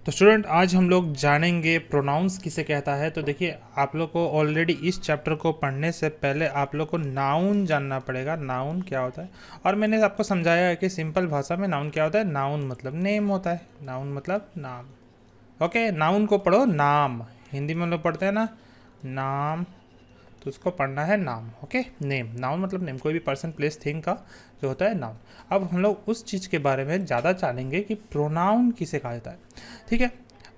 तो स्टूडेंट आज हम लोग जानेंगे प्रोनाउंस किसे कहता है। तो देखिए आप लोग को ऑलरेडी इस चैप्टर को पढ़ने से पहले आप लोग को नाउन जानना पड़ेगा, नाउन क्या होता है। और मैंने आपको समझाया है कि सिंपल भाषा में नाउन क्या होता है। नाउन मतलब नेम होता है, नाउन मतलब नाम। ओके, नाउन को पढ़ो नाम, हिंदी में हम लोग पढ़ते हैं ना नाम, तो उसको पढ़ना है नाम। ओके, नेम, नाउन मतलब नेम, कोई भी पर्सन प्लेस थिंग का जो होता है नाउन। अब हम लोग उस चीज़ के बारे में ज़्यादा जानेंगे कि प्रोनाउन किसे कहा जाता है। ठीक है,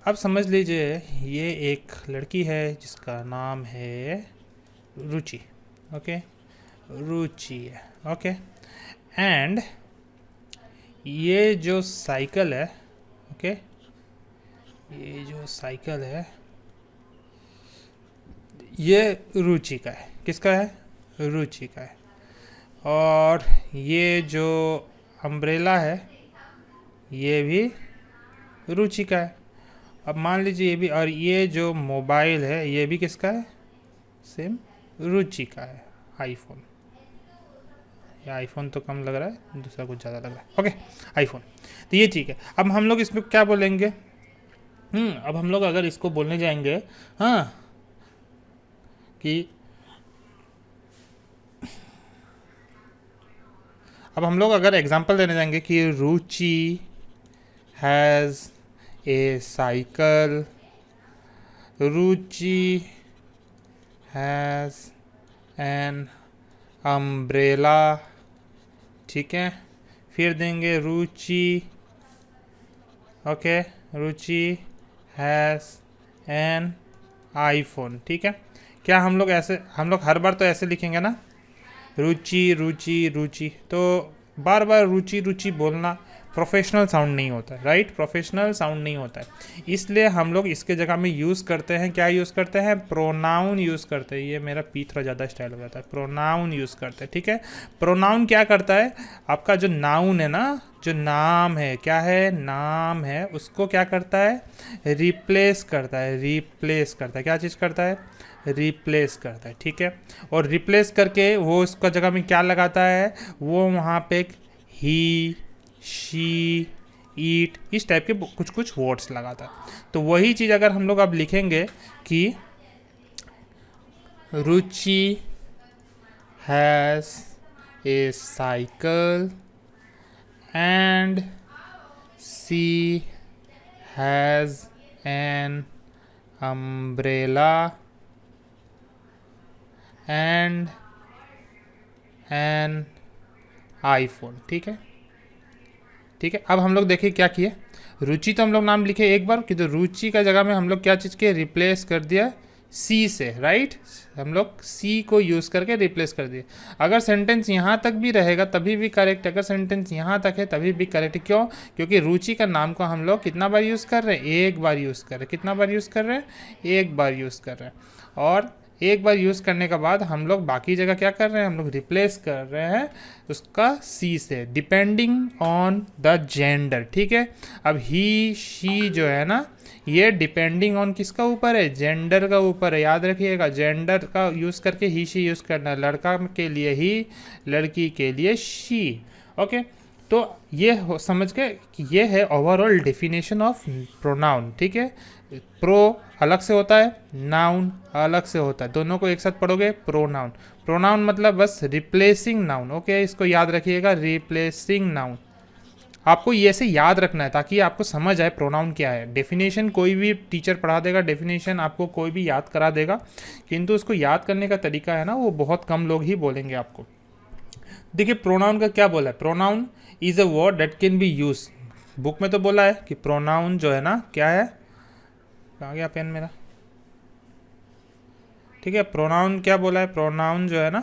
अब समझ लीजिए ये एक लड़की है जिसका नाम है रुचि। ओके, रुचि है। ओके, एंड ये जो साइकिल है, ओके, ये जो साइकिल है ये रुचि का है। किसका है? रुचि का है। और ये जो अम्ब्रेला है ये भी रुचि का है। अब मान लीजिए ये भी, और ये जो मोबाइल है ये भी किसका है? सेम रुचि का है। आईफोन, या आईफोन तो कम लग रहा है, दूसरा कुछ ज़्यादा लग रहा है। Okay, iPhone. तो ये ठीक है। अब हम लोग इसमें क्या बोलेंगे? अब हम लोग अगर इसको बोलने जाएंगे, हाँ, कि अब हम लोग अगर एग्जांपल देने जाएंगे कि Ruchi has a cycle, Ruchi has an umbrella, ठीक है। फिर देंगे Ruchi, okay, Ruchi has an iPhone, ठीक है। क्या हम लोग ऐसे, हम लोग हर बार तो ऐसे लिखेंगे ना, रुचि रुचि रुचि, तो बार बार रुचि रुचि बोलना प्रोफेशनल साउंड नहीं होता है, राइट? प्रोफेशनल साउंड नहीं होता है। इसलिए हम लोग इसके जगह में यूज़ करते हैं, क्या यूज़ करते हैं? प्रोनाउन यूज़ करते हैं। ये मेरा पी थोड़ा ज़्यादा स्टाइल हो जाता है। प्रोनाउन यूज़ करते हैं, ठीक है। प्रोनाउन क्या करता है? आपका जो नाउन है ना, जो नाम है, क्या है? नाम है, उसको क्या करता है? रिप्लेस करता है। रिप्लेस करता है, क्या चीज़ करता है? रिप्लेस करता है, ठीक है। और रिप्लेस करके वो उसका जगह में क्या लगाता है? वो वहाँ पे ही, शी, ईट, इस टाइप के कुछ कुछ वर्ड्स लगाता है। तो वही चीज़ अगर हम लोग अब लिखेंगे कि Ruchi has a cycle and she has an umbrella and an iPhone, ठीक है। ठीक है, अब हम लोग देखिए क्या किए। रुचि तो हम लोग नाम लिखे एक बार कि, तो रुचि का जगह में हम लोग क्या चीज़ के रिप्लेस कर दिया? सी से, राइट? हम लोग सी को यूज़ करके रिप्लेस कर दिए। अगर सेंटेंस यहाँ तक भी रहेगा तभी भी करेक्ट, अगर सेंटेंस यहाँ तक है तभी भी करेक्ट। क्यों? क्योंकि रुचि का नाम को हम लोग कितना बार यूज़ कर रहे हैं? एक बार यूज़ कर रहे हैं। कितना बार यूज़ कर रहे हैं? एक बार यूज़ कर रहे हैं। और एक बार यूज़ करने के बाद हम लोग बाकी जगह क्या कर रहे हैं? हम लोग रिप्लेस कर रहे हैं उसका सी से, डिपेंडिंग ऑन द जेंडर, ठीक है। अब ही, शी जो है ना, ये डिपेंडिंग ऑन किसका ऊपर है? जेंडर का ऊपर है। याद रखिएगा, जेंडर का यूज़ करके ही शी यूज़ करना है। लड़का के लिए ही, लड़की के लिए शी। ओके, तो ये समझ गए कि ये है ओवरऑल डेफिनेशन ऑफ प्रोनाउन, ठीक है। प्रो अलग से होता है, नाउन अलग से होता है, दोनों को एक साथ पढ़ोगे प्रोनाउन। प्रोनाउन मतलब बस रिप्लेसिंग नाउन। ओके, इसको याद रखिएगा, रिप्लेसिंग नाउन। आपको ये ऐसे याद रखना है ताकि आपको समझ आए प्रोनाउन क्या है। डेफिनेशन कोई भी टीचर पढ़ा देगा, डेफिनेशन आपको कोई भी याद करा देगा, किंतु उसको याद करने का तरीका है ना, वो बहुत कम लोग ही बोलेंगे आपको। देखिए प्रोनाउन का क्या बोला है? Pronoun is a word that can be use. Book में तो बोला है कि प्रोनाउन जो है ना, क्या है? कहाँ गया पेन मेरा? ठीक है, प्रोनाउन क्या बोला है? प्रोनाउन जो है ना,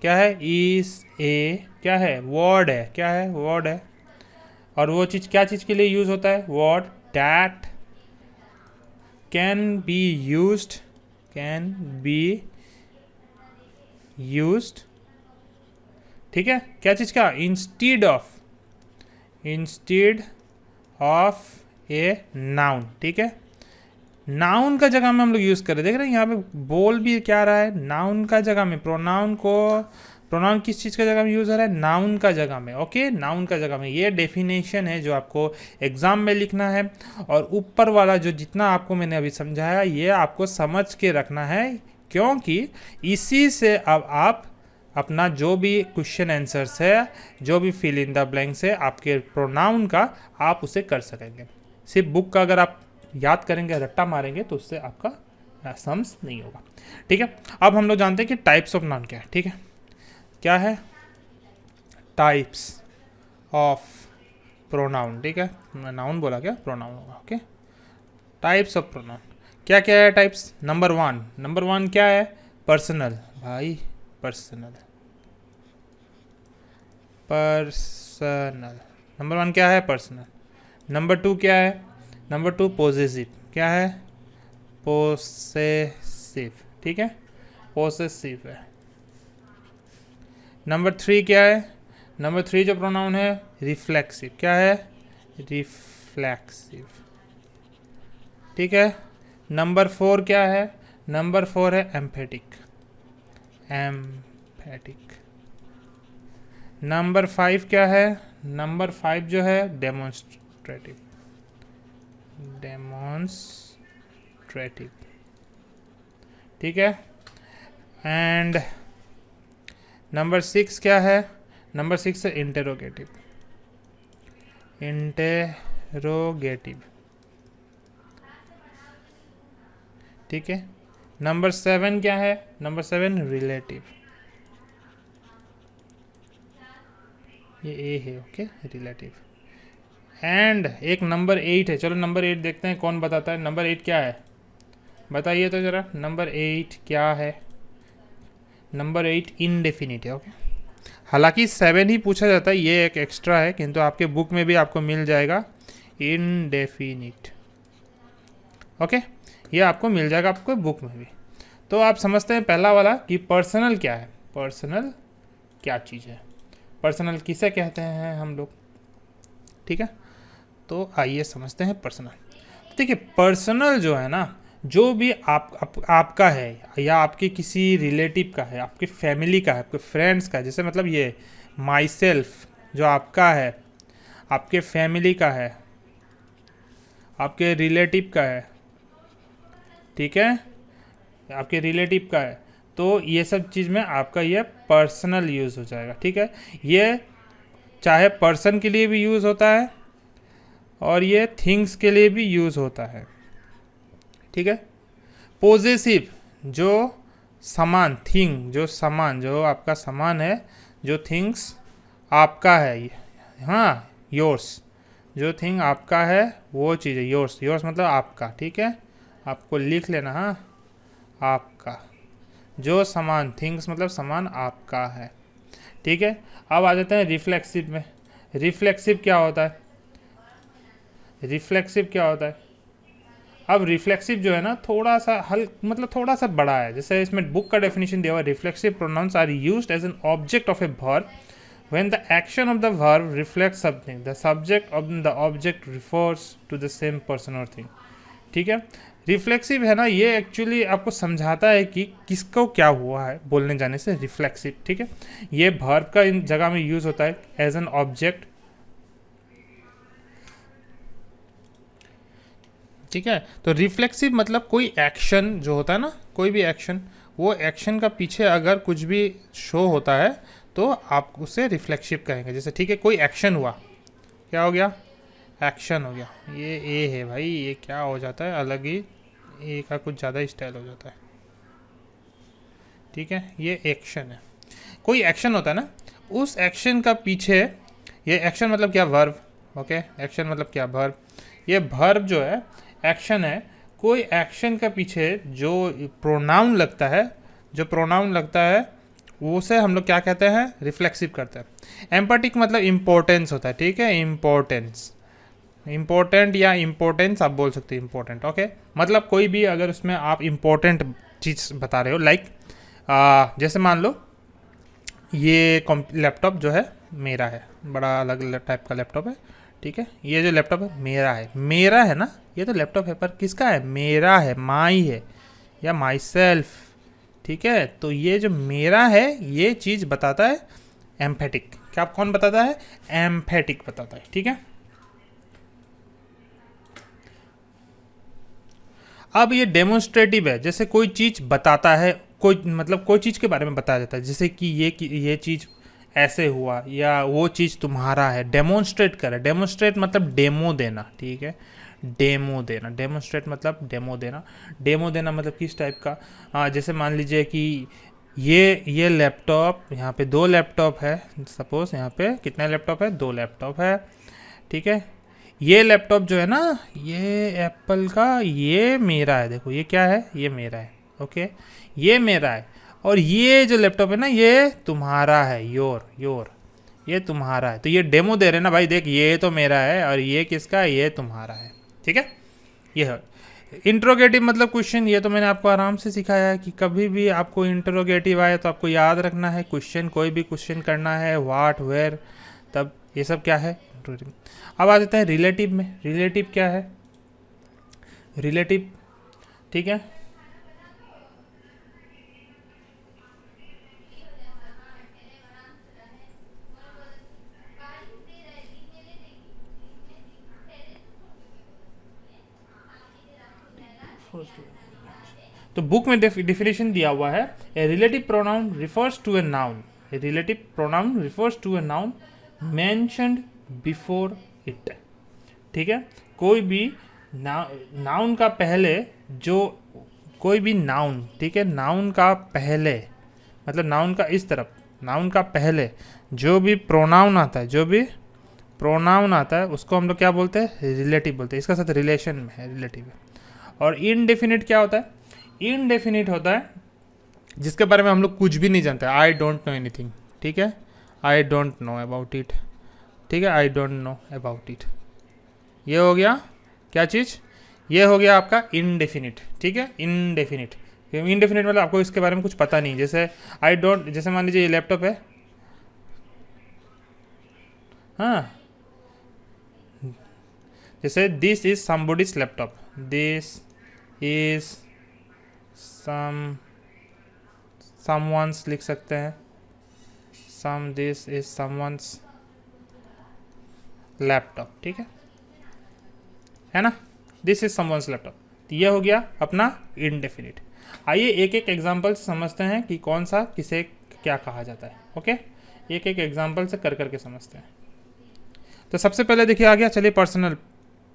क्या है? इज ए, क्या है? वर्ड है। क्या है? वर्ड है। और वो चीज़ क्या चीज़ के लिए यूज़ होता है? Word that can be used, can be used, ठीक है। क्या चीज़ का? Instead of, instead of a noun, ठीक है। नाउन का जगह में हम लोग यूज़ कर रहे हैं। देख रहे हैं यहाँ पे बोल भी क्या रहा है? नाउन का जगह में, प्रोनाउन को प्रोनाउन किस चीज़ का जगह में यूज़ हो रहा है? नाउन का जगह में। ओके, नाउन का जगह में। ये डेफिनेशन है जो आपको एग्जाम में लिखना है, और ऊपर वाला जो जितना आपको मैंने अभी समझाया ये आपको समझ के रखना है, क्योंकि इसी से अब आप अपना जो भी क्वेश्चन आंसर्स है, जो भी फिल इन द ब्लैंक्स है आपके प्रोनाउन का, आप उसे कर सकेंगे। सिर्फ बुक का अगर आप याद करेंगे, रट्टा मारेंगे, तो उससे आपका सम्स नहीं होगा। ठीक है, अब हम लोग जानते हैं कि टाइप्स ऑफ नाउन क्या है। ठीक है, क्या है? Types of pronoun. ठीक है, नाउन बोला क्या, प्रोनाउन होगा। ओके, टाइप्स ऑफ प्रोनाउन क्या क्या है? टाइप्स नंबर वन क्या है? पर्सनल। भाई पर्सनल नंबर वन क्या है? पर्सनल। नंबर टू क्या है? Number two possessive. क्या है? पोसेसिव। ठीक है, पोसेसिव है। नंबर थ्री क्या है? नंबर थ्री जो प्रोनाउन है रिफ्लेक्सिव। क्या है? रिफ्लेक्सिव। ठीक है, नंबर फोर क्या है? नंबर फोर है एम्फेटिक। एम्फेटिक। नंबर फाइव क्या है? नंबर फाइव जो है डेमोन्स्ट्रेटिव। डेमोन्स्ट्रेटिव। ठीक है, एंड नंबर सिक्स क्या है? नंबर सिक्स है इंटेरोगेटिव। इंटेरोगेटिव। ठीक है, नंबर सेवन क्या है? Number seven relative. ये ए है। Okay, relative. एंड एक नंबर एट है। चलो नंबर एट देखते हैं कौन बताता है। नंबर एट क्या है? बताइए तो जरा, नंबर एट क्या है? नंबर एट इनडेफिनिट है। ओके, हालांकि सेवन ही पूछा जाता है, ये एक एक्स्ट्रा है, किंतु आपके बुक में भी आपको मिल जाएगा इनडेफिनिट। ओके, ये आपको मिल जाएगा आपको बुक में भी। तो आप समझते हैं पहला वाला कि पर्सनल क्या है। पर्सनल क्या चीज़ है? पर्सनल किसे कहते हैं हम लोग? ठीक है, तो आइए समझते हैं पर्सनल। देखिए, पर्सनल जो है ना, जो भी आपका है, या आपके किसी रिलेटिव का है, आपके फैमिली का है, आपके फ्रेंड्स का है, जैसे मतलब ये माई सेल्फ जो आपका है, आपके फैमिली का है, आपके रिलेटिव का है, ठीक है, आपके रिलेटिव का है, तो ये सब चीज़ में आपका ये पर्सनल यूज़ हो जाएगा। ठीक है, ये चाहे पर्सन के लिए भी यूज़ होता है और ये थिंग्स के लिए भी यूज़ होता है। ठीक है, पोजेसिव जो सामान, थिंग जो सामान, जो आपका सामान है, जो थिंग्स आपका है, हाँ, योर्स, जो थिंग आपका है वो चीज़ है योर्स। योर्स मतलब आपका। ठीक है, आपको लिख लेना, हाँ, आपका जो सामान, थिंग्स मतलब सामान आपका है। ठीक है, अब आ जाते हैं रिफ्लेक्सिव में। रिफ्लेक्सिव क्या होता है? रिफ्लेक्सिव क्या होता है? अब रिफ्लेक्सिव जो है ना, थोड़ा सा मतलब थोड़ा सा बड़ा है। जैसे इसमें बुक का डेफिनेशन दिया हुआ है, reflexive pronouns are used as an object of a verb when the action of the verb reflects something, the subject of the object refers to the same person or thing। ठीक है, reflexive है ना, ये actually आपको समझाता है कि किसको क्या हुआ है बोलने जाने से। रिफ्लेक्सिव, ठीक है, ये वर्ब का इन जगह में यूज होता है एज एन ऑब्जेक्ट। ठीक है, तो रिफ्लेक्सिव मतलब कोई एक्शन जो होता है ना, कोई भी एक्शन, वो एक्शन का पीछे अगर कुछ भी शो होता है तो आप उसे रिफ्लेक्सिव कहेंगे। जैसे ठीक है, कोई एक्शन हुआ, क्या हो गया? एक्शन हो गया। ये ए है भाई, ये क्या हो जाता है, अलग ही ए का कुछ ज़्यादा स्टाइल हो जाता है। ठीक है, ये एक्शन है, कोई एक्शन होता है ना, उस एक्शन का पीछे, ये एक्शन मतलब क्या? वर्ब। ओके, एक्शन मतलब क्या? वर्ब। ये वर्ब जो है एक्शन है, कोई एक्शन का पीछे जो प्रोनाउन लगता है, जो प्रोनाउन लगता है उसे हम लोग क्या कहते हैं? रिफ्लेक्सिव करते हैं। एम्पैटिक मतलब इम्पोर्टेंस होता है। ठीक है, इम्पोर्टेंस, इम्पोर्टेंट या इम्पोर्टेंस आप बोल सकते हैं। इम्पोर्टेंट, ओके, मतलब कोई भी अगर उसमें आप इम्पोर्टेंट चीज़ बता रहे हो, लाइक जैसे मान लो ये लैपटॉप जो है मेरा है, बड़ा अलग टाइप का लैपटॉप है। ठीक है, ये जो लैपटॉप है मेरा है, मेरा है ना, ये तो लैपटॉप है, पर किसका है? मेरा है, माई है, या माई सेल्फ। ठीक है। तो ये जो मेरा है ये चीज़ बताता है एम्फेटिक। क्या कौन बताता है? एम्फेटिक बताता है, ठीक है। अब ये डेमोन्स्ट्रेटिव है, जैसे कोई चीज़ बताता है, कोई मतलब कोई चीज़ के बारे में बताया जाता है, जैसे कि ये चीज़ ऐसे हुआ या वो चीज़ तुम्हारा है, डेमोन्स्ट्रेट करे। डेमोन्स्ट्रेट मतलब डेमो देना, ठीक है। डेमो देना, डेमोन्स्ट्रेट मतलब डेमो देना। डेमो देना मतलब किस टाइप का? जैसे मान लीजिए कि ये लैपटॉप, यहाँ पे 2 लैपटॉप है, सपोज यहाँ पे कितने लैपटॉप है? 2 लैपटॉप है, ठीक है। ये लैपटॉप जो है ना, ये एप्पल का, ये मेरा है। देखो ये क्या है? ये मेरा है, ओके, ये मेरा है। और ये जो लैपटॉप है ना, ये तुम्हारा है, योर, ये तुम्हारा है। तो ये डेमो दे रहे ना भाई, देख ये तो मेरा है और ये किसका है? ये तुम्हारा है, ठीक है। ये है इंट्रोगेटिव मतलब क्वेश्चन। ये तो मैंने आपको आराम से सिखाया है कि कभी भी आपको इंट्रोगेटिव आए तो आपको याद रखना है क्वेश्चन, कोई भी क्वेश्चन करना है, व्हाट, वेयर, तब ये सब क्या है? इंट्रोगेटिव। अब आ जाते हैं रिलेटिव में। रिलेटिव क्या है? रिलेटिव, ठीक है, तो बुक में डिफिनेशन दिया हुआ है, a relative pronoun refers to a noun. A relative pronoun refers to a noun mentioned before it, ठीक है। कोई भी नाउन का पहले जो, कोई भी नाउन, ठीक है, नाउन का पहले मतलब नाउन का इस तरफ, नाउन का पहले जो भी प्रोनाउन आता है, जो भी प्रोनाउन आता है उसको हम लोग क्या बोलते हैं? रिलेटिव बोलते हैं। इसका साथ रिलेशन में है, रिलेटिव है। और इनडेफिनिट क्या होता है? इनडेफिनिट होता है जिसके बारे में हम लोग कुछ भी नहीं जानते। आई डोंट नो एनीथिंग, ठीक है, I don't know about it, ठीक है, I don't know about it. ये हो गया क्या चीज़? ये हो गया आपका इनडेफिनिट, ठीक है, इनडेफिनिट। इनडेफिनिट मतलब आपको इसके बारे में कुछ पता नहीं। जैसे आई डोंट, जैसे मान लीजिए ये लैपटॉप है, हाँ, जैसे this is somebody's laptop, this is someone's लिख सकते हैं, दिस इज समवंस लैपटॉप, ठीक है ना, दिस इज समवंस लैपटॉप। तो ये हो गया अपना इनडेफिनिट। आइए एक एक एग्जाम्पल से समझते हैं कि कौन सा किसे क्या कहा जाता है, ओके। एक एक एग्जाम्पल से कर करके समझते हैं। तो सबसे पहले देखिए आ गया, चलिए पर्सनल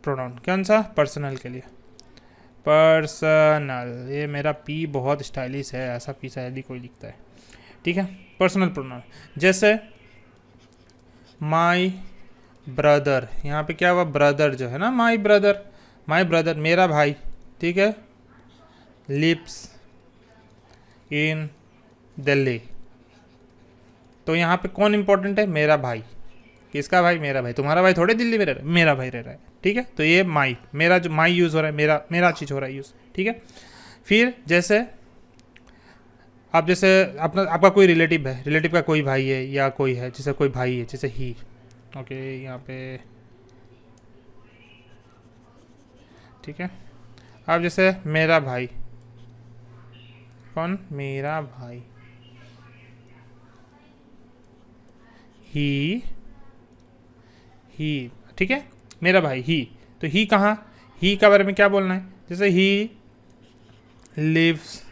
प्रोनाउन। कौन सा? पर्सनल के लिए पर्सनल। ये मेरा पी बहुत स्टाइलिश है, ऐसा पी शायद ही कोई लिखता है, ठीक है। पर्सनल प्रोनाउन जैसे माई ब्रदर, यहाँ पे क्या हुआ? ब्रदर जो है ना, माई ब्रदर, मेरा भाई, ठीक है, लिव्स इन दिल्ली। तो यहाँ पे कौन इंपॉर्टेंट है? मेरा भाई। किसका भाई? मेरा भाई। तुम्हारा भाई थोड़े दिल्ली में रह रहा है, मेरा भाई रह रहा है, ठीक है। तो ये माई, मेरा जो माई यूज़ हो रहा है, मेरा चीज़ हो रहा है यूज़, ठीक है। फिर जैसे आप, जैसे अपना आपका कोई रिलेटिव है, रिलेटिव का कोई भाई है या कोई है, जैसे कोई भाई है, जैसे ही, ओके, यहाँ पे, ठीक है। अब जैसे मेरा भाई, कौन? मेरा भाई, ही, ठीक है, मेरा भाई ही। तो ही कहाँ? ही का बारे में क्या बोलना है? जैसे he lives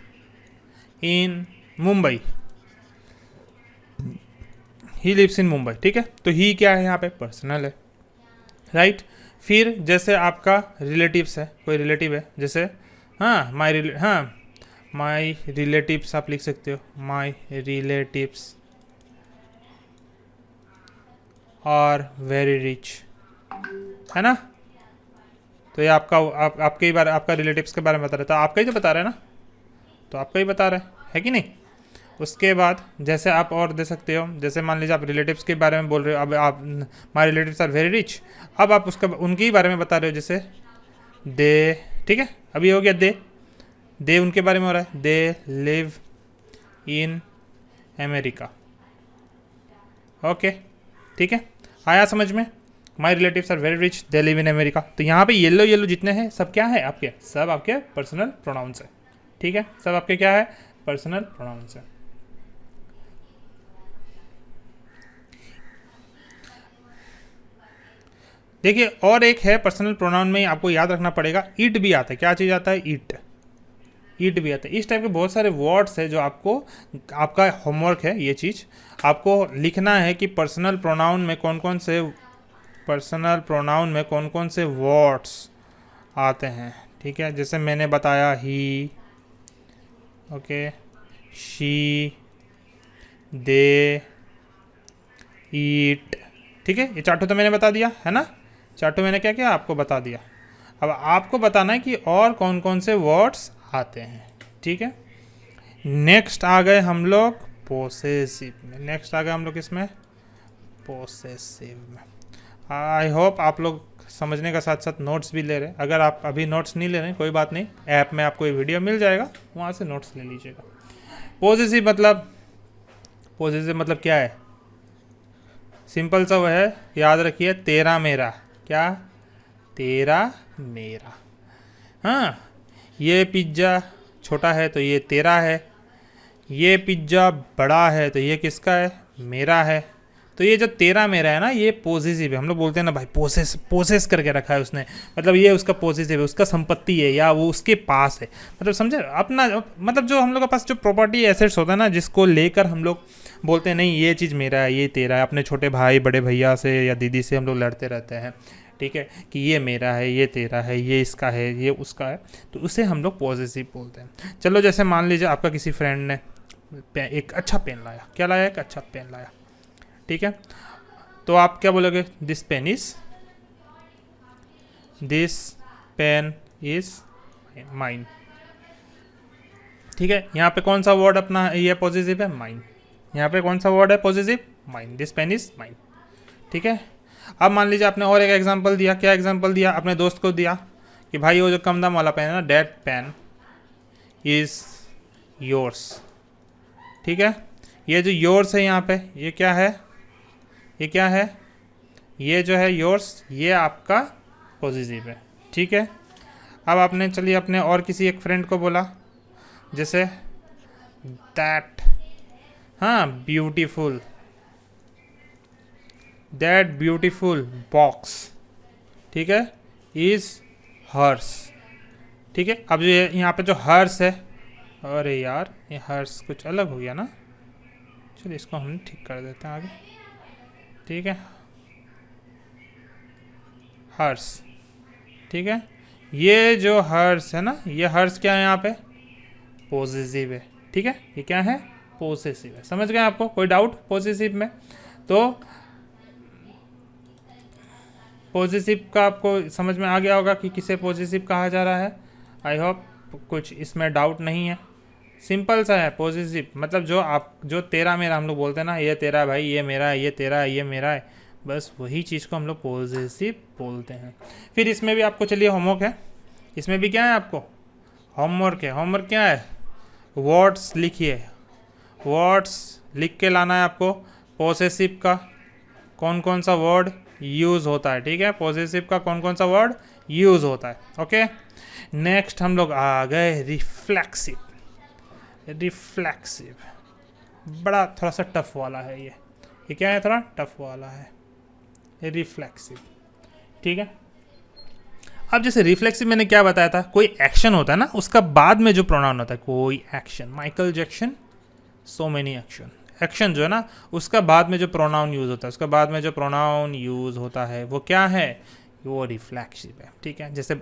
in Mumbai, he lives in Mumbai, ठीक है। तो ही क्या है यहाँ पे? पर्सनल है, राइट। फिर जैसे आपका रिलेटिव्स है, कोई रिलेटिव है, जैसे माई रिलेटिव्स आप लिख सकते हो, my relatives are very rich, है ना। तो ये आपका आपके ही बारे, आपका रिलेटिव्स के बारे में बता रहा है, तो आपका ही तो बता रहा है ना, तो आपका ही बता रहा है कि नहीं। उसके बाद जैसे आप और दे सकते हो, जैसे मान लीजिए आप रिलेटिव्स के बारे में बोल रहे हो, अब आप my relatives are very rich, अब आप उसका उनके ही बारे में बता रहे हो, जैसे दे, ठीक है। अभी हो गया दे उनके बारे में हो रहा है, they live in America, okay, ठीक है। आया समझ में? My relatives are very rich, they live in America. तो यहाँ पे येलो जितने हैं सब क्या है? आपके सब आपके पर्सनल प्रोनाउंस है, ठीक है, सब आपके क्या है? पर्सनल प्रोनाउन से। देखिए और एक है पर्सनल प्रोनाउन में आपको याद रखना पड़ेगा, इट भी आता है। क्या चीज़ आता है? इट। इट भी आता है। इस टाइप के बहुत सारे वर्ड्स है जो आपको, आपका होमवर्क है ये चीज़, आपको लिखना है कि पर्सनल प्रोनाउन में कौन कौन से, पर्सनल प्रोनाउन में कौन कौन से वर्ड्स आते हैं। ठीक है, जैसे मैंने बताया ही, ओके, शी, दे, ईट। ठीक है, ये चार्टो तो मैंने बता दिया है ना, चार्टो मैंने क्या किया आपको बता दिया। अब आपको बताना है कि और कौन कौन से वर्ड्स आते हैं। ठीक है, नेक्स्ट आ गए हम लोग पोसेसिव में। नेक्स्ट आ गए हम लोग इसमें पोसेसिव में। आई होप आप लोग समझने का साथ साथ नोट्स भी ले रहे हैं। अगर आप अभी नोट्स नहीं ले रहे हैं कोई बात नहीं, ऐप में आपको ये वीडियो मिल जाएगा, वहाँ से नोट्स ले लीजिएगा। पोसेसिव मतलब, पोसेसिव मतलब क्या है? सिंपल सा वो है, याद रखिए, तेरा मेरा। क्या? तेरा मेरा। हाँ, ये पिज्ज़ा छोटा है तो ये तेरा है, ये पिज्ज़ा बड़ा है तो ये किसका है? मेरा है। तो ये जो तेरा मेरा है ना, ये पॉजिटिव है। हम लोग बोलते हैं ना भाई पोसेस करके रखा है उसने, मतलब ये उसका पॉजिटिव है, उसका संपत्ति है या वो उसके पास है। मतलब समझे अपना, मतलब जो हम लोग के पास जो प्रॉपर्टी एसेट्स होता है ना, जिसको लेकर हम लोग बोलते हैं नहीं ये चीज़ मेरा है, ये तेरा है। अपने छोटे भाई बड़े भैया से या दीदी से हम लोग लड़ते रहते हैं, ठीक है, कि ये मेरा है, ये तेरा है, ये इसका है, ये उसका है, तो उसे हम लोग पॉजिटिव बोलते हैं। चलो जैसे मान लीजिए आपका किसी फ्रेंड ने एक अच्छा पेन लाया। क्या लाया? एक अच्छा पेन लाया। ठीक है, तो आप क्या बोलोगे? This pen is mine. ठीक है, यहाँ पे कौन सा वर्ड अपना ये पॉजिटिव है? माइन। यहाँ पे कौन सा वर्ड है positive? Mine. This pen is mine. ठीक है, अब मान लीजिए आपने और एक एग्जांपल दिया। क्या एग्जांपल दिया? अपने दोस्त को दिया कि भाई वो जो कम दाम वाला पेन है ना, दैट पेन इज योर्स। ठीक है, ये जो योर्स है यहाँ पे, ये क्या है? ये क्या है? ये जो है योर्स, ये आपका पॉजिटिव है। ठीक है, अब आपने चलिए अपने और किसी एक फ्रेंड को बोला, जैसे दैट, हाँ, ब्यूटीफुल, दैट ब्यूटीफुल बॉक्स, ठीक है, इज हर्स। ठीक है, अब जो यहाँ पे जो हर्स है, अरे यार ये हर्स कुछ अलग हो गया ना, चलिए इसको हम ठीक कर देते हैं आगे। ठीक है, हर्स। ठीक है, ये जो हर्स है ना, ये हर्स क्या है यहाँ पे? पॉजिटिव है। ठीक है, ये क्या है? पॉसेसिव है। समझ गए आपको? कोई डाउट पॉसेसिव में? तो पॉजिटिव का आपको समझ में आ गया होगा कि किसे पॉजिटिव कहा जा रहा है। आई होप कुछ इसमें डाउट नहीं है, सिंपल सा है। पॉजिटिव मतलब जो तेरा मेरा हम लोग बोलते हैं ना, ये तेरा भाई, ये मेरा है, ये तेरा है, ये मेरा है, बस वही चीज़ को हम लोग पॉजिटिव बोलते हैं। फिर इसमें भी आपको चलिए होमवर्क है, इसमें भी क्या है आपको? होमवर्क है। होमवर्क क्या है? वर्ड्स लिखिए, वर्ड्स लिख के लाना है आपको। पॉसेसिव का कौन कौन सा वर्ड यूज़ होता है, ठीक है, पॉसेसिव का कौन कौन सा वर्ड यूज़ होता है। ओके, नेक्स्ट हम लोग आ गए रिफ्लेक्सिव। रिफ्लेक्सिव बड़ा थोड़ा सा टफ वाला है ये क्या है? थोड़ा टफ वाला है रिफ्लेक्सिव। ठीक है, अब जैसे रिफ्लेक्सिव मैंने क्या बताया था, कोई एक्शन होता है ना, उसका बाद में जो प्रोनाउन होता है, कोई action, Michael Jackson, so many action, action जो है ना, उसका बाद में जो प्रोनाउन यूज़ होता है, उसका बाद में जो प्रोनाउन यूज़ होता है वो क्या है? वो रिफ्लेक्सिव है। ठीक है, जैसे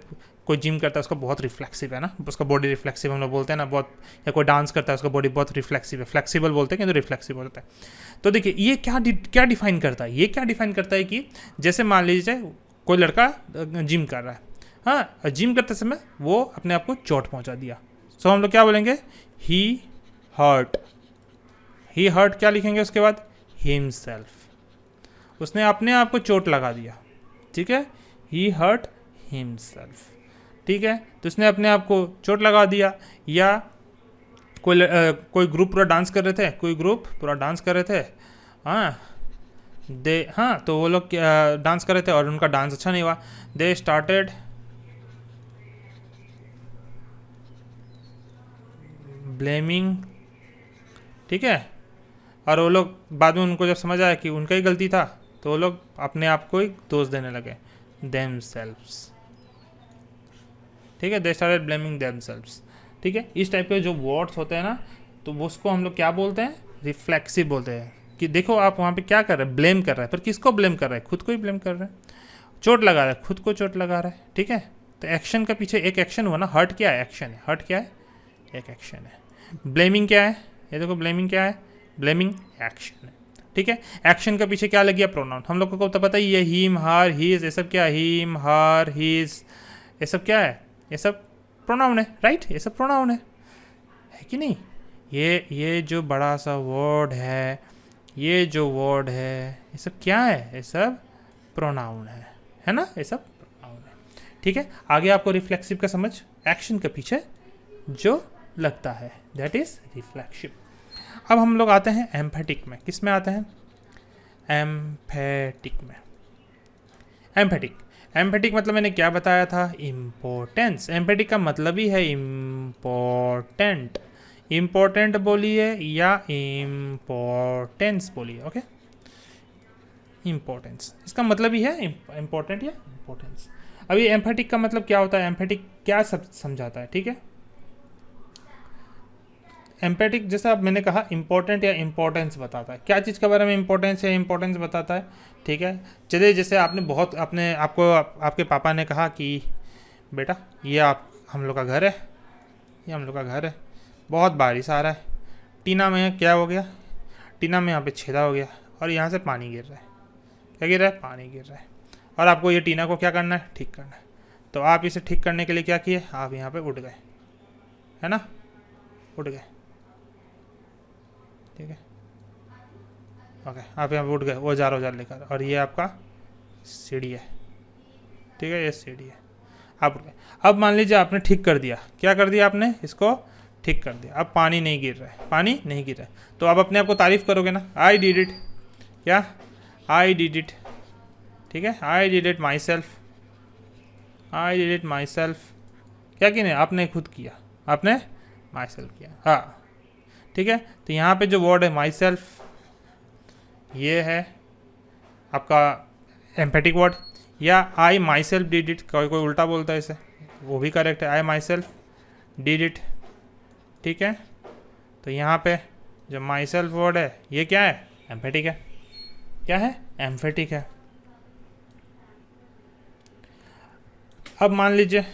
कोई जिम करता है उसका बहुत रिफ्लेक्सिव है ना, उसका बॉडी रिफ्लेक्सिव हम लोग बोलते हैं ना बहुत, या कोई डांस करता है उसका बॉडी बहुत रिफ्लेक्सिव है, फ्लेक्सिबल बोलते हैं, किंतु रिफ्लेक्सिव होता है। तो देखिए ये क्या डिफाइन करता है? ये क्या डिफाइन करता है कि जैसे मान लीजिए कोई लड़का जिम कर रहा है, हाँ, जिम करते समय वो अपने आप को चोट पहुंचा दिया, सो हम लोग क्या बोलेंगे? ही हर्ट। ही हर्ट क्या लिखेंगे उसके बाद? हिमसेल्फ। उसने अपने आप को चोट लगा दिया। ठीक है, ही हर्ट हिमसेल्फ। ठीक है, तो उसने अपने आप को चोट लगा दिया। या कोई ग्रुप पूरा डांस कर रहे थे, कोई ग्रुप पूरा डांस कर रहे थे, हाँ, तो वो लोग डांस कर रहे थे और उनका डांस अच्छा नहीं हुआ। दे स्टार्टेड ब्लेमिंग ठीक है। और वो लोग बाद में उनको जब समझ आया कि उनका ही गलती था तो वो लोग अपने आप को ही दोष देने लगे, themselves, ठीक है, दे स्टार्टेड ब्लेमिंग themselves, ठीक है। इस टाइप के जो वर्ड्स होते हैं ना तो वो उसको हम लोग क्या बोलते हैं, रिफ्लेक्सिव बोलते हैं। कि देखो आप वहाँ पे क्या कर रहे हैं, ब्लेम कर रहा है, पर किसको ब्लेम कर रहा है, खुद को ही ब्लेम कर रहा है। चोट लगा रहा है, खुद को चोट लगा रहा है, ठीक है। तो एक्शन का पीछे एक एक्शन हुआ ना, हर्ट क्या है, एक्शन है, हर्ट क्या है, एक एक्शन है। ब्लेमिंग क्या है, ये देखो ब्लेमिंग क्या है, ब्लेमिंग एक्शन है, ठीक है। एक्शन का पीछे क्या लग गया, प्रोनाउन। हम लोग को तो पता ही है, हीम, हार, हीज, ये सब क्या है, हीम, हार, हीज, ये सब क्या है, ये सब प्रोनाउन है, राइट, ये सब प्रोनाउन है कि नहीं। ये जो बड़ा सा वर्ड है, ये जो वर्ड है, ये सब क्या है, ये सब प्रोनाउन है ना, ये सब प्रोनाउन है, ठीक है। आगे आपको रिफ्लेक्सिव का समझ, एक्शन के पीछे जो लगता है, दैट इज रिफ्लेक्सिव। अब हम लोग आते हैं एम्फेटिक में। किस में आते हैं, एम्फेटिक में। एम्फेटिक मतलब मैंने क्या बताया था, इम्पोर्टेंस। एम्फेटिक का मतलब ही है इम्पोर्टेंट। इम्पोर्टेंट बोलिए या इम्पोर्टेंस बोलिए, ओके। इम्पोर्टेंस इसका मतलब ही है इम्पोर्टेंट या इम्पोर्टेंस। अभी एम्फेटिक का मतलब क्या होता है, एम्फेटिक क्या समझाता है, ठीक है। एम्फेटिक जैसा मैंने कहा इम्पोर्टेंट या इम्पोर्टेंस बताता है, क्या चीज़ के बारे में इम्पोर्टेंस या इम्पोर्टेंस बताता है, ठीक है। चलिए जैसे आपने बहुत अपने आपको आपके पापा ने कहा कि बेटा ये हम लोग का घर है, ये हम लोग का घर है, बहुत बारिश आ रहा है, टीना में क्या हो गया, टीना में यहाँ पे छेदा हो गया और यहाँ से पानी गिर रहा है, क्या गिर रहा है, पानी गिर रहा है, और आपको ये टीना को क्या करना है, ठीक करना है। तो आप इसे ठीक करने के लिए क्या किए, आप यहाँ पे उठ गए, है ना, उठ गए, ठीक है, ओके। आप यहाँ पे उठ गए औजार लेकर, और ये आपका सीढ़ी है, ठीक है, ये सीढ़ी है, आप उठ गए। अब मान लीजिए आपने ठीक कर दिया, क्या कर दिया आपने, इसको ठीक कर दिया, अब पानी नहीं गिर रहा है, पानी नहीं गिर रहा है, तो आप अपने आप को तारीफ करोगे ना, आई डिड इट, क्या, आई डिड इट, ठीक है, I did it my self, I did it my self, क्या कि नहीं, आपने खुद किया, आपने माई सेल्फ किया, हाँ, ठीक है। तो यहाँ पे जो वर्ड है माई सेल्फ, ये है आपका एम्फेटिक वर्ड। या आई माई सेल्फ डिड इट, कोई उल्टा बोलता है इसे, वो भी करेक्ट है, आई माई सेल्फ डिड इट, ठीक है। तो यहाँ पे जो माई सेल्फ वर्ड है ये क्या है, एम्फेटिक है, क्या है, एम्फेटिक है। अब मान लीजिए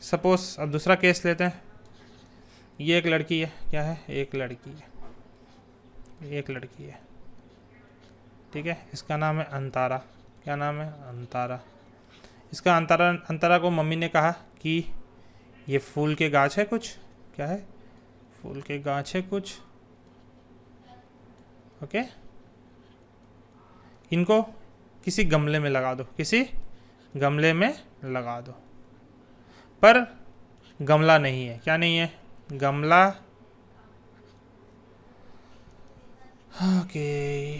सपोज, अब दूसरा केस लेते हैं, ये एक लड़की है, क्या है, एक लड़की है, एक लड़की है, ठीक है, इसका नाम है अंतारा, क्या नाम है, अंतारा। इसका अंतारा को मम्मी ने कहा कि ये फूल के गाछ है कुछ, क्या है, फूल के गाछ है कुछ, ओके, इनको किसी गमले में लगा दो, किसी गमले में लगा दो, पर गमला नहीं है, क्या नहीं है, गमला, ओके,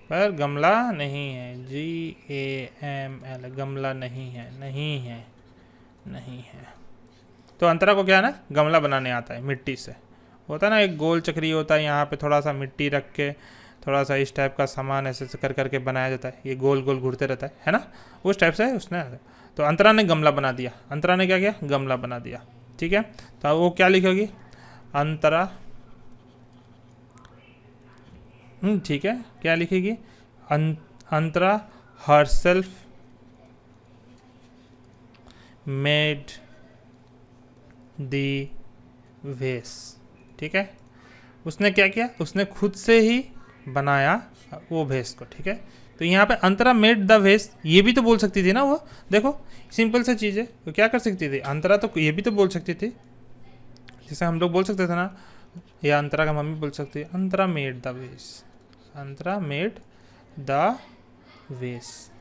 पर गमला नहीं है, GAML, गमला नहीं है, नहीं है, नहीं है। तो अंतरा को क्या है ना, गमला बनाने आता है, मिट्टी से होता है ना, एक गोल चक्री होता है, यहाँ पे थोड़ा सा मिट्टी रख के थोड़ा सा इस टाइप का सामान ऐसे कर करके बनाया जाता है, ये गोल गोल घूरते रहता है ना, उस टाइप से उसने। तो अंतरा ने गमला बना दिया, अंतरा ने क्या किया, गमला बना दिया, ठीक है। तो वो क्या लिखोगी, अंतरा, ठीक है, क्या लिखेगी, अंतरा हरसेल्फ मेड दी वेस, ठीक है, उसने क्या किया, उसने खुद से ही बनाया वो भेस को, ठीक है। तो यहाँ पे अंतरा मेड द वेस, ये भी तो बोल सकती थी ना वो, देखो सिंपल सा चीज़ है, तो क्या कर सकती थी अंतरा, तो ये भी तो बोल सकती थी, जैसे हम लोग बोल सकते थे ना, या अंतरा का मम्मी बोल सकती है, अंतरा मेड द वेस, अंतरा मेड द वेस,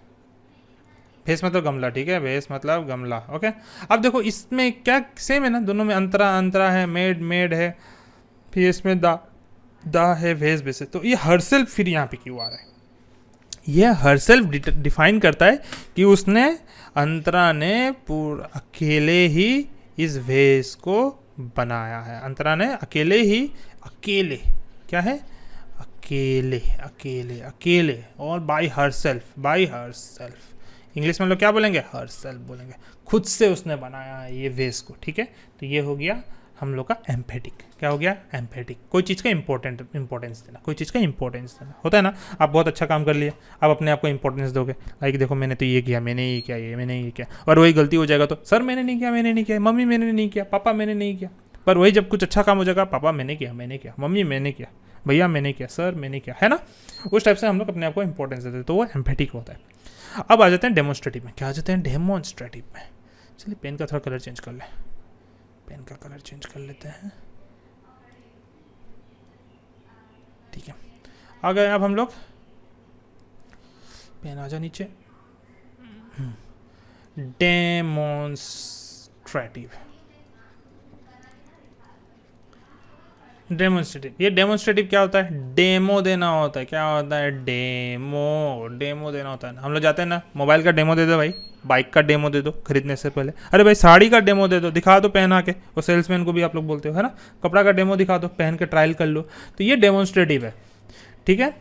भेस मतलब गमला, ठीक है, भेस मतलब गमला, ओके। अब देखो इसमें क्या सेम है ना, दोनों में अंतरा अंतरा है, मेड मेड है, फिर इसमें द है, भेस भेस है। तो ये हरसेल्फ फिर यहाँ पे क्यों आ रहा है, ये हरसेल्फ डिफाइन करता है कि उसने, अंतरा ने पूरा अकेले ही इस भेस को बनाया है। अंतरा ने अकेले ही, अकेले क्या है, अकेले अकेले अकेले, और by her self, by her self, English में हम लोग क्या बोलेंगे, हर सेल्फ बोलेंगे, खुद से उसने बनाया है ये वेस को। ठीक है, तो ये हो गया हम लोग का एम्फेटिक। क्या हो गया, एम्फेटिक, कोई चीज़ का इंपॉर्टेंस देना, कोई चीज़ का इंपॉर्टेंस देना होता है ना। आप बहुत अच्छा काम कर लिए, आप अपने आप को इंपॉर्टेंस दोगे, लाइक देखो मैंने तो ये किया, मैंने ये किया, ये मैंने ये किया, और वही गलती हो जाएगा तो सर मैंने नहीं किया, मैंने नहीं किया, मम्मी मैंने नहीं किया, पापा मैंने नहीं किया। पर वही जब कुछ अच्छा काम हो जाएगा, पापा मैंने किया, मैंने किया, मम्मी मैंने किया, भैया मैंने किया, सर मैंने किया, है ना। उस टाइप से हम लोग अपने आप को इंपॉर्टेंस देते हैं, तो वो एम्फेटिक होता है। अब आ जाते हैं डेमोन्स्ट्रेटिव में। क्या आ जाते हैं, डेमोन्स्ट्रेटिव में। चलिए पेन का थोड़ा कलर चेंज कर ले, पेन का कलर चेंज कर लेते हैं। ठीक है, आ गए अब हम लोग, पेन आ जा नीचे। डेमोन्स्ट्रेटिव, डेमोन्स्ट्रेटिव, ये डेमोन्स्ट्रेटिव क्या होता है, डेमो देना होता है। क्या होता है, डेमो, डेमो देना होता है। हम लोग जाते हैं ना, मोबाइल का डेमो दे दो भाई, बाइक का डेमो दे दो खरीदने से पहले, अरे भाई साड़ी का डेमो दे दो, दिखा दो पहना के, वो सेल्समैन को भी आप लोग बोलते हो, है ना। कपड़ा का डेमो दिखा दो, पहन के ट्रायल कर लो, तो ये डेमोन्स्ट्रेटिव है। ठीक है,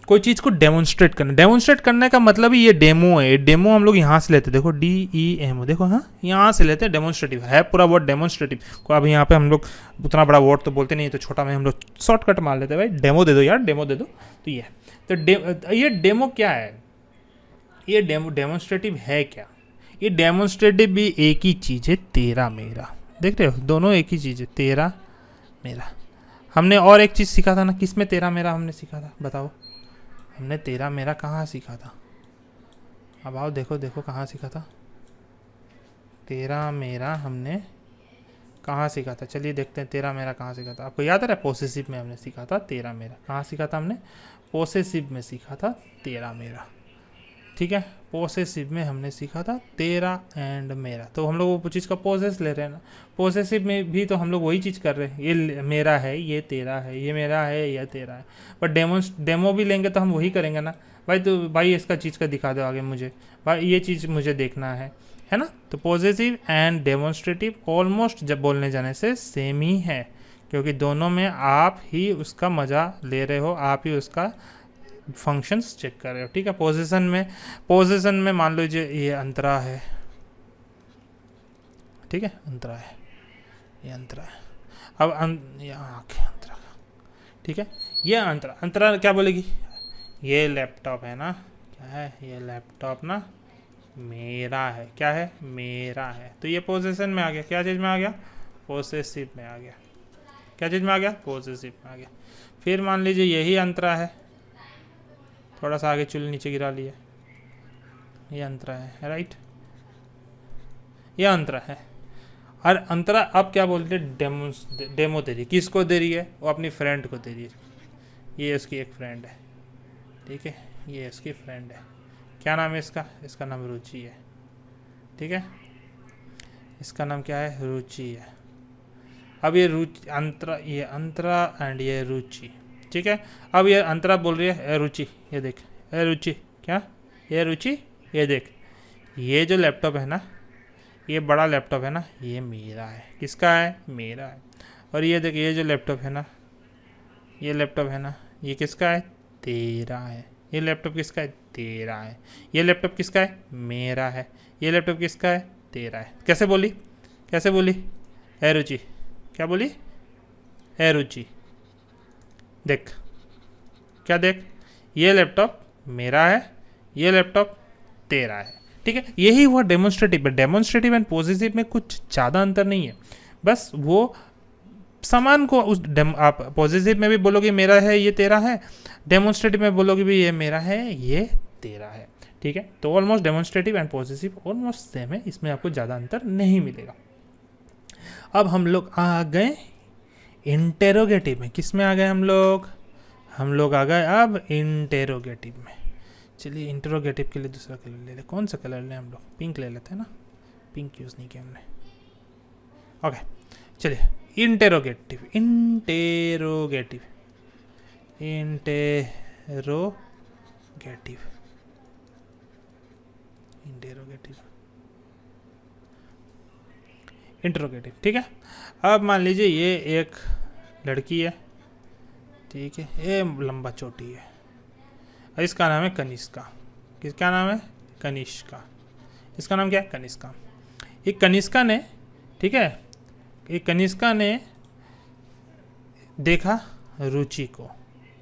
कोई चीज़ को डेमोन्स्ट्रेट करना, डेमोन्स्ट्रेट करने का मतलब ही ये डेमो है। डेमो हम लोग यहाँ से लेते हैं, देखो DEMO, देखो हाँ यहाँ से लेते हैं, डेमोन्स्ट्रेटिव है पूरा वर्ड डेमोन्स्ट्रेटिव को। अब यहाँ पे हम लोग उतना बड़ा वर्ड तो बोलते नहीं, तो छोटा में हम लोग शॉर्टकट मार लेते हैं, भाई डेमो दे दो यार, डेमो दे दो। तो ये तो ये डेमो क्या है, ये डेमोन्स्ट्रेटिव है क्या, ये डेमोन्स्ट्रेटिव भी एक ही चीज़ है, तेरा मेरा, देख रहे हो दोनों एक ही चीज़ है, तेरा मेरा। हमने और एक चीज़ सीखा था ना, किस में तेरा मेरा हमने सीखा था, बताओ हमने तेरा मेरा कहाँ सीखा था। अब आओ देखो, देखो कहाँ सीखा था तेरा मेरा, हमने कहाँ सीखा था, चलिए देखते हैं तेरा मेरा कहाँ सीखा था। आपको याद है, पोसेसिव में हमने सीखा था तेरा मेरा। कहाँ सीखा था हमने, पोसेसिव में सीखा था तेरा मेरा। ठीक है, पोसेसिव में हमने सीखा था तेरा एंड मेरा। तो हम लोग वो चीज़ का पोसेस ले रहे हैं ना, पोसेसिव में भी तो हम लोग वही चीज़ कर रहे हैं, ये मेरा है, ये तेरा है, ये मेरा है, ये तेरा है। पर डेमो भी लेंगे तो हम वही करेंगे ना भाई, तो भाई इसका चीज़ का दिखा दो आगे मुझे, भाई ये चीज़ मुझे देखना है ना। तो पोसेसिव एंड डेमोन्स्ट्रेटिव ऑलमोस्ट जब बोलने जाने से सेम ही है, क्योंकि दोनों में आप ही उसका मज़ा ले रहे हो, आप ही उसका फंक्शंस चेक कर रहे हो। ठीक है, पोजीशन में मान लीजिए ये अंतरा है, ठीक है, अंतरा है, ये अंतरा है। अब ये आँख है अंतरा का, ठीक है, ये अंतरा, अंतरा क्या बोलेगी, ये लैपटॉप है ना, क्या है, ये लैपटॉप ना मेरा है, क्या है, मेरा है। तो ये पोजीशन में आ गया, क्या चीज़ में आ गया, पोसेसिव में आ गया। क्या चीज़ में आ गया, पोसेसिव में आ गया। फिर मान लीजिए यही अंतरा है, थोड़ा सा आगे चुल नीचे गिरा लिया, ये अंतरा है, राइट, ये अंतरा है। और अंतरा अब क्या बोलते हैं, डेमो दे रही है, किसको दे रही है, वो अपनी फ्रेंड को दे रही है। ये उसकी एक फ्रेंड है, ठीक है, ये उसकी फ्रेंड है, क्या नाम है इसका, इसका नाम रुचि है। ठीक है, इसका नाम क्या है, रुचि है। अब ये रुचि अंतरा, ये अंतरा एंड ये रुचि, ठीक है। अब ये अंतरा बोल रही है, ए रुचि ये देख, ए रुचि, क्या, ये रुचि ये देख, ये जो लैपटॉप है ना, ये बड़ा लैपटॉप है ना, ये मेरा है, किसका है, मेरा है। और ये देख, ये जो लैपटॉप है ना, ये लैपटॉप है ना, ये किसका है, तेरा है। ये लैपटॉप किसका है, तेरा है। ये लैपटॉप किसका है, मेरा है। ये लैपटॉप किसका है, तेरा है। कैसे बोली, कैसे बोली, ए रुचि, क्या बोली, ए रुचि देख, क्या देख, ये लैपटॉप मेरा है, ये लैपटॉप तेरा है। ठीक है, यही हुआ डेमोन्स्ट्रेटिव है। डेमोन्स्ट्रेटिव एंड पॉजिटिव में कुछ ज़्यादा अंतर नहीं है, बस वो सामान को उस आप पॉजिटिव में भी बोलोगे मेरा है ये तेरा है, डेमोन्स्ट्रेटिव में बोलोगे भी ये मेरा है ये तेरा है। ठीक है, तो almost demonstrative and positive almost same है, इसमें आपको ज़्यादा अंतर नहीं मिलेगा। अब हम लोग आ गए इंटेरोगेटिव में। किस में आ गए हम लोग आ गए अब इंटेरोगेटिव में। चलिए इंटेरोगेटिव के लिए दूसरा कलर ले ले, कौन सा कलर लें हम लोग, पिंक ले लेते हैं ना, पिंक यूज़ नहीं किया हमने। ओके चलिए interrogative, interrogative, interrogative, interrogative. Interrogative, ठीक है। अब मान लीजिए ये एक लड़की है, ठीक है, ये लंबा चोटी है, इसका नाम है कनिष्का। किसका नाम है? कनिष्का। इसका नाम क्या है? कनिष्का। एक कनिष्का ने, ठीक है, एक कनिष्का ने देखा रुचि को।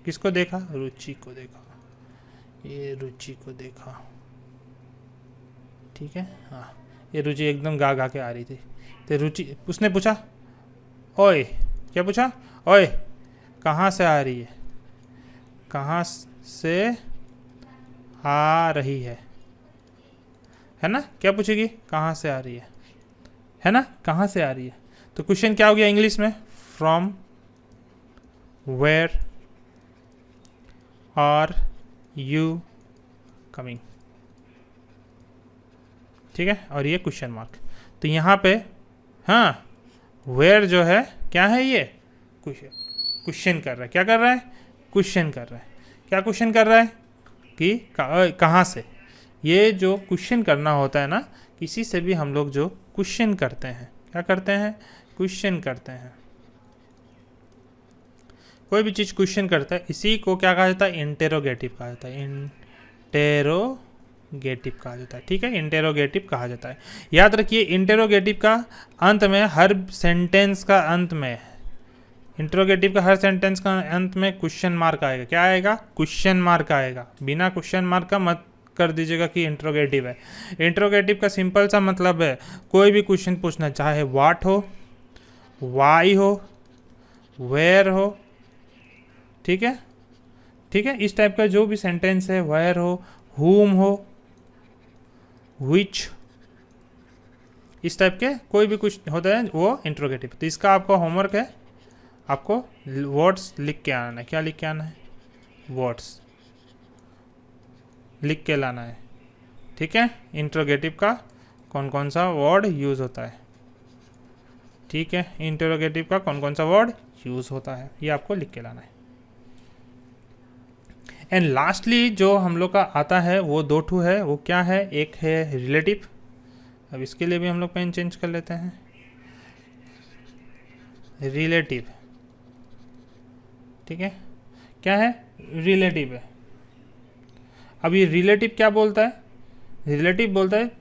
किसको देखा? रुचि को देखा। ये रुचि को देखा, ठीक है। हाँ, ये रुचि एकदम गा गा के आ रही थी, तो रुचि, उसने पूछा, ओए, क्या पूछा? ओए, कहाँ से आ रही है? कहाँ से आ रही है ना? क्या पूछेगी? कहाँ से आ रही है ना? कहाँ से आ रही है? तो क्वेश्चन क्या हो गया इंग्लिश में? From where are you coming, ठीक है, और ये क्वेश्चन मार्क। तो यहाँ पे हाँ, वेयर जो है क्या है? ये क्वेश्चन कर रहा है। क्या कर रहा है? क्वेश्चन कर रहा है। क्या क्वेश्चन कर रहा है? कि कहाँ से। ये जो क्वेश्चन करना होता है ना, किसी से भी हम लोग जो क्वेश्चन करते हैं, क्या करते हैं? क्वेश्चन करते हैं। कोई भी चीज़ क्वेश्चन करता है, इसी को क्या कहा जाता है? इंटेरोगेटिव कहा जाता है। इंटेरोगेटिव कहा जाता है, ठीक है, इंटेरोगेटिव कहा जाता है। याद रखिए, इंटेरोगेटिव का अंत में, हर सेंटेंस का अंत में, इंटरोगेटिव का हर सेंटेंस का अंत में क्वेश्चन मार्क आएगा। क्या आएगा? क्वेश्चन मार्क आएगा। बिना क्वेश्चन मार्क का मत कर दीजिएगा कि इंटरोगेटिव है। इंटरोगेटिव का सिंपल सा मतलब है कोई भी क्वेश्चन पूछना, चाहे व्हाट हो, वाई हो, वेयर हो, ठीक है, ठीक है, इस टाइप का जो भी सेंटेंस है, वेयर हो, हुम हो, विच, इस टाइप के कोई भी कुछ होता है वो इंटरोगेटिव। तो इसका आपका होमवर्क है, आपको वर्ड्स लिख के आना है। क्या लिख के आना है? वर्ड्स लिख के लाना है, ठीक है। इंटरोगेटिव का कौन कौन सा वर्ड यूज़ होता है, ठीक है, इंटरोगेटिव का कौन कौन सा वर्ड यूज़ होता है, ये आपको लिख के लाना है। एंड लास्टली जो हम लोग का आता है वो दो ठू है। वो क्या है? एक है रिलेटिव। अब इसके लिए भी हम लोग पेन चेंज कर लेते हैं। रिलेटिव, ठीक है, क्या है? रिलेटिव है। अब ये रिलेटिव क्या बोलता है? रिलेटिव बोलता है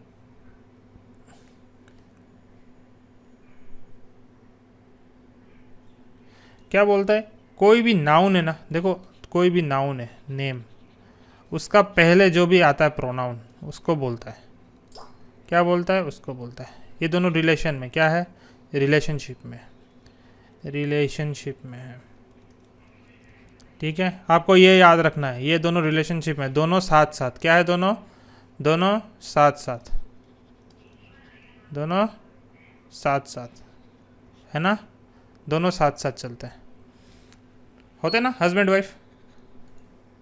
क्या बोलता है? कोई भी नाउन है ना, देखो, कोई भी नाउन है, नेम, उसका पहले जो भी आता है प्रोनाउन, उसको बोलता है। क्या बोलता है? उसको बोलता है। ये दोनों रिलेशन में क्या है? रिलेशनशिप में, रिलेशनशिप में है, ठीक है। आपको ये याद रखना है, ये दोनों रिलेशनशिप में, दोनों साथ साथ। क्या है? दोनों, दोनों साथ साथ, दोनों साथ साथ, है ना, दोनों साथ साथ चलते हैं, होते ना, हस्बैंड वाइफ।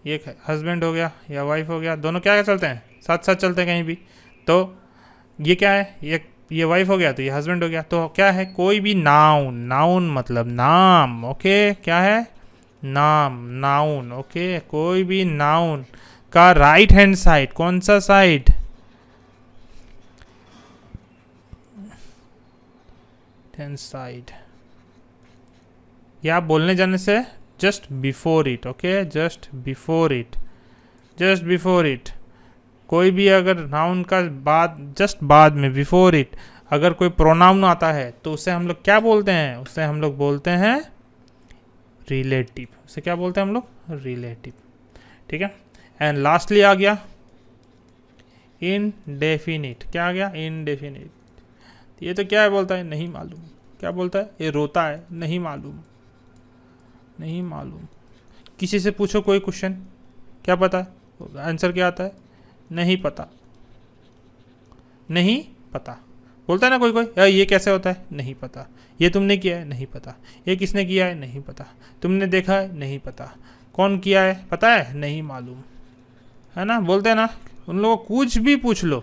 ये हस्बैंड हो गया या वाइफ हो गया, दोनों क्या चलते हैं? साथ साथ चलते हैं कहीं भी। तो ये क्या है? ये वाइफ हो गया तो ये हस्बैंड हो गया। तो क्या है? कोई भी नाउन, नाउन मतलब नाम, ओके, क्या है? नाम, नाउन, ओके। कोई भी नाउन का राइट हैंड साइड, कौन सा साइड? हैंड साइड, या बोलने जाने से just before it, okay, just before it, just before it. कोई भी अगर नाउन का बाद, जस्ट बाद में, बिफोर इट, अगर कोई प्रोनाउन आता है तो उसे हम लोग क्या बोलते हैं? उसे हम लोग बोलते हैं रिलेटिव। उसे क्या बोलते हैं हम लोग? रिलेटिव, ठीक है। एंड लास्टली आ गया इनडेफिनिट। क्या आ गया? इनडेफिनिट। ये तो क्या है? बोलता है नहीं मालूम। क्या बोलता है? ये रोता है, नहीं मालूम, नहीं मालूम। किसी से पूछो कोई क्वेश्चन, क्या पता है? आंसर क्या आता है? नहीं पता, नहीं पता। बोलता है ना कोई कोई, ये कैसे होता है? नहीं पता। ये तुमने किया है? नहीं पता। ये किसने किया है? नहीं पता। तुमने देखा है? नहीं पता। कौन किया है? पता है? नहीं मालूम, है ना। बोलते हैं ना, उन लोगों को कुछ भी पूछ लो,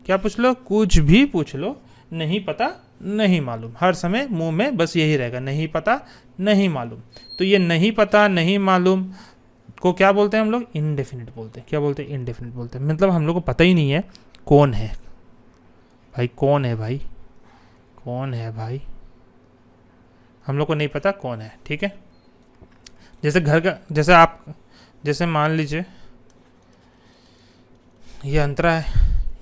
क्या पूछ लो? कुछ भी पूछ लो, नहीं पता, नहीं मालूम। हर समय मुंह में बस यही रहेगा, नहीं पता, नहीं मालूम। तो ये नहीं पता, नहीं मालूम को क्या बोलते हैं हम लोग? इनडेफिनिट बोलते हैं। क्या बोलते हैं? इनडेफिनिट बोलते हैं। मतलब हम लोग को पता ही नहीं है कौन है भाई, कौन है भाई, कौन है भाई, हम लोग को नहीं पता कौन है, ठीक है। जैसे घर का, जैसे आप, जैसे मान लीजिए ये अंतरा है,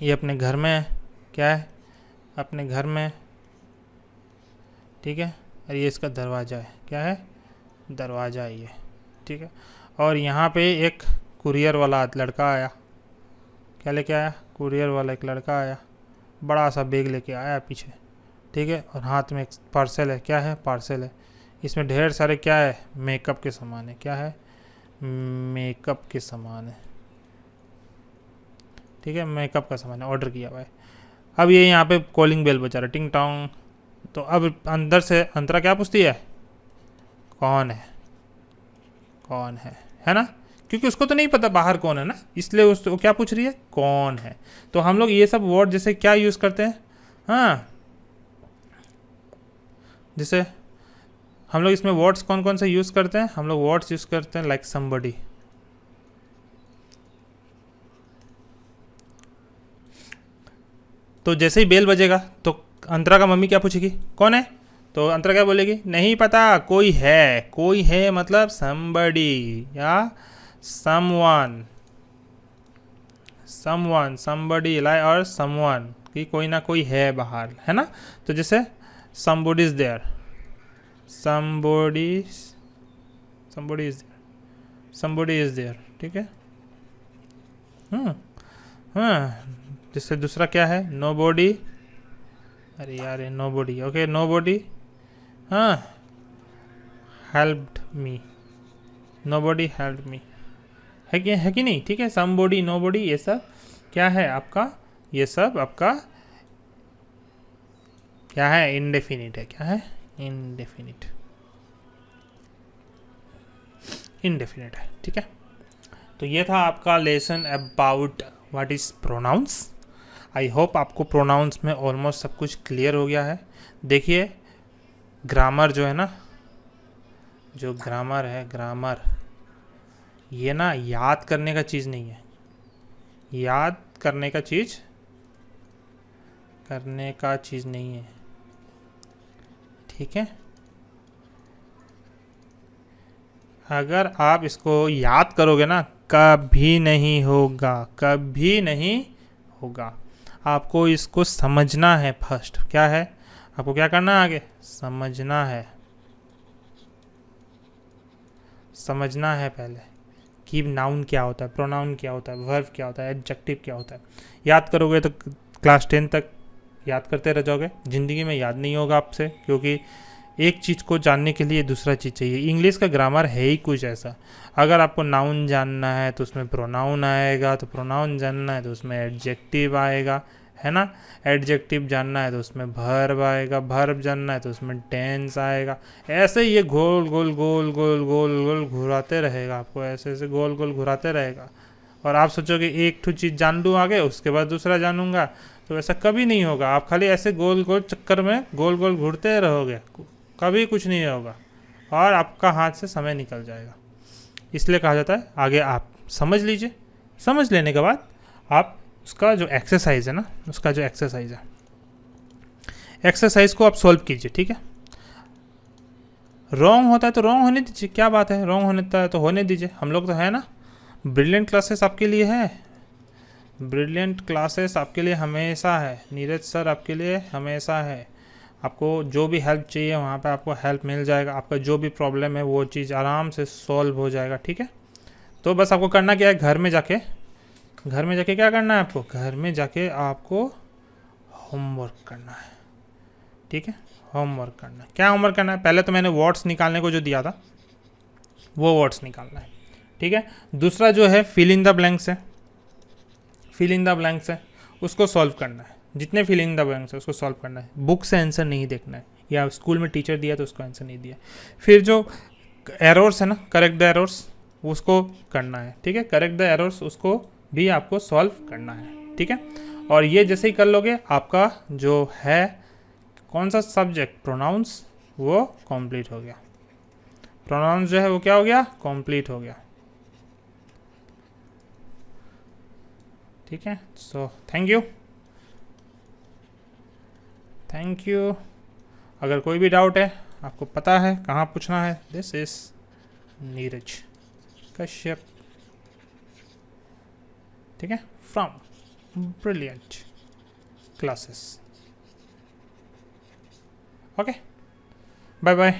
ये अपने घर में है, क्या है, अपने घर में, ठीक है। और ये इसका दरवाज़ा है, क्या है, दरवाज़ा है ये, ठीक है। और यहाँ पे एक कुरियर वाला लड़का आया, क्या लेके आया, कुरियर वाला एक लड़का आया, बड़ा सा बैग लेके आया पीछे, ठीक है। और हाथ में एक पार्सल है, क्या है, पार्सल है। इसमें ढेर सारे क्या है, मेकअप के सामान है, क्या है, मेकअप के सामान है, ठीक है, मेकअप का सामान है, ऑर्डर किया हुआ है। अब ये यहाँ पे कॉलिंग बेल बजा रहा है, टिंग टोंग। तो अब अंदर से अंतरा क्या पूछती है, कौन है, कौन है ना, क्योंकि उसको तो नहीं पता बाहर कौन है ना, इसलिए उसको क्या पूछ रही है, कौन है। तो हम लोग ये सब वर्ड जैसे क्या यूज़ करते हैं, हाँ, जैसे हम लोग इसमें वर्ड्स कौन कौन से यूज़ करते हैं, हम लोग वर्ड्स यूज़ करते हैं लाइक समबडी। तो जैसे ही बेल बजेगा तो अंतरा का मम्मी क्या पूछेगी, कौन है, तो अंतरा क्या बोलेगी, नहीं पता, कोई है, कोई है मतलब somebody या someone, someone, somebody like और someone, कि कोई ना कोई है बाहर, है ना। तो जैसे somebody is there, somebody somebody is there, somebody is there, ठीक है। हाँ, जैसे दूसरा क्या है, nobody, अरे यार ये nobody, ओके, nobody, हाँ, helped me, nobody helped me, है कि नहीं, ठीक है। somebody, nobody, ये सब क्या है आपका, ये सब आपका क्या है, इंडेफिनिट है, क्या है, इंडेफिनिट, इंडेफिनिट है, ठीक है। तो ये था आपका lesson about what is pronouns. I hope आपको प्रोनाउंस में ऑलमोस्ट सब कुछ क्लियर हो गया है। देखिए ग्रामर जो है ना, जो ग्रामर है, ग्रामर ये ना याद करने का चीज़ नहीं है, याद करने का चीज़ नहीं है, ठीक है। अगर आप इसको याद करोगे ना, कभी नहीं होगा, कभी नहीं होगा। आपको इसको समझना है फर्स्ट, क्या है, आपको क्या करना है, आगे समझना है, समझना है पहले कि नाउन क्या होता है, प्रोनाउन क्या होता है, वर्ब क्या होता है, एडजेक्टिव क्या होता है। याद करोगे तो क्लास 10 तक याद करते रह जाओगे, ज़िंदगी में याद नहीं होगा आपसे, क्योंकि एक चीज़ को जानने के लिए दूसरा चीज़ चाहिए। इंग्लिश का ग्रामर है ही कुछ ऐसा, अगर आपको नाउन जानना है तो उसमें प्रोनाउन आएगा, तो प्रोनाउन जानना है तो उसमें एडजेक्टिव आएगा, है ना। एडजेक्टिव जानना है तो उसमें वर्ब आएगा, वर्ब जानना है तो उसमें टेंस आएगा। ऐसे ये गोल गोल गोल गोल गोल गोल घुराते रहेगा, आपको ऐसे ऐसे गोल गोल घुराते रहेगा। और आप सोचोगे एक ठो चीज़ जान लूँ आगे, उसके बाद दूसरा जानूंगा, तो ऐसा कभी नहीं होगा। आप खाली ऐसे गोल गोल चक्कर में गोल गोल घूरते रहोगे, कभी कुछ नहीं होगा और आपका हाथ से समय निकल जाएगा। इसलिए कहा जाता है आगे आप समझ लीजिए, समझ लेने के बाद आप उसका जो एक्सरसाइज है ना, उसका जो एक्सरसाइज है, एक्सरसाइज को आप सॉल्व कीजिए, ठीक है। रॉन्ग होता है तो रॉन्ग होने दीजिए, क्या बात है, रॉन्ग होता है तो होने दीजिए, हम लोग तो है ना। ब्रिलियंट क्लासेस आपके लिए है, ब्रिलियंट क्लासेस आपके लिए हमेशा है, नीरज सर आपके लिए हमेशा है। आपको जो भी हेल्प चाहिए वहाँ पे आपको हेल्प मिल जाएगा, आपका जो भी प्रॉब्लम है वो चीज़ आराम से सॉल्व हो जाएगा, ठीक है। तो बस आपको करना क्या है, घर में जाके क्या करना है आपको, घर में जाके आपको होमवर्क करना है, ठीक है। होमवर्क करना है, क्या होमवर्क करना है, पहले तो मैंने वर्ड्स निकालने को जो दिया था वो वर्ड्स निकालना है, ठीक है। दूसरा जो है फिल इन द ब्लैंक्स है, फिल इन द ब्लैंक्स है, उसको सॉल्व करना है। जितने फिल इन द ब्लैंक्स है उसको सॉल्व करना है, बुक से आंसर नहीं देखना है, या स्कूल में टीचर दिया तो उसको आंसर नहीं दिया। फिर जो एरर्स है ना, करेक्ट द एरर्स, उसको करना है, ठीक है। करेक्ट द एरर्स उसको भी आपको सॉल्व करना है, ठीक है। और ये जैसे ही कर लोगे आपका जो है कौन सा सब्जेक्ट, प्रोनाउंस, वो कंप्लीट हो गया। प्रोनाउंस जो है वो क्या हो गया, कंप्लीट हो गया, ठीक है। So thank you, thank you. अगर कोई भी डाउट है, आपको पता है कहाँ पूछना है। दिस इज नीरज कश्यप, ठीक है, from Brilliant Classes. Okay, bye bye.